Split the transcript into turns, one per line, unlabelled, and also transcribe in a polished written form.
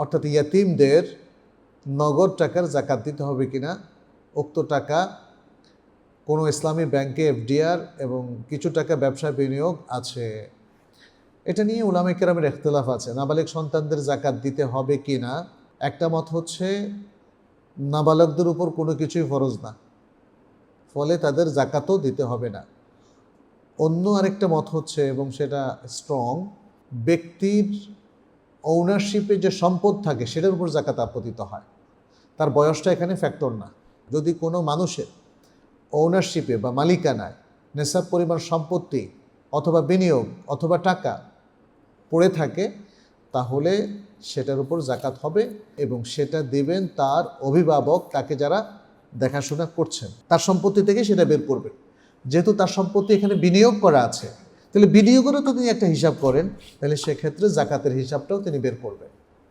অর্থাৎ ইয়াতিমদের নগদ টাকার জাকাত দিতে হবে কিনা, উক্ত টাকা কোনো ইসলামী ব্যাংকে এফডিআর এবং কিছু টাকা ব্যবসায় বিনিয়োগ আছে। এটা নিয়ে উলামায়ে কেরামের ইখতিলাফ আছে। নাবালিগ সন্তানদের জাকাত দিতে হবে কি না। একটা মত হচ্ছে নাবালকদের উপর কোনো কিছুই ফরজ না, ফলে তাদের জাকাতও দিতে হবে না। অন্য আরেকটা মত হচ্ছে, এবং সেটা স্ট্রং, ব্যক্তির ওনারশিপে যে সম্পদ থাকে সেটার উপর জাকাত আপতিত হয়, তার বয়সটা এখানে ফ্যাক্টর না। যদি কোনো মানুষের ওনারশিপে বা মালিকানায় নেশাব পরিমাণ সম্পত্তি অথবা বিনিয়োগ অথবা টাকা পড়ে থাকে, তাহলে সেটার উপর জাকাত হবে এবং সেটা দেবেন তার অভিভাবক, তাকে যারা দেখাশোনা করছেন, তার সম্পত্তি থেকে সেটা বের করবেন। যেহেতু তার সম্পত্তি এখানে বিনিয়োগ করা আছে, তাহলে বিনিয়োগেরও তো তিনি একটা হিসাব করেন, তাহলে সেক্ষেত্রে জাকাতের হিসাবটাও তিনি বের করবেন।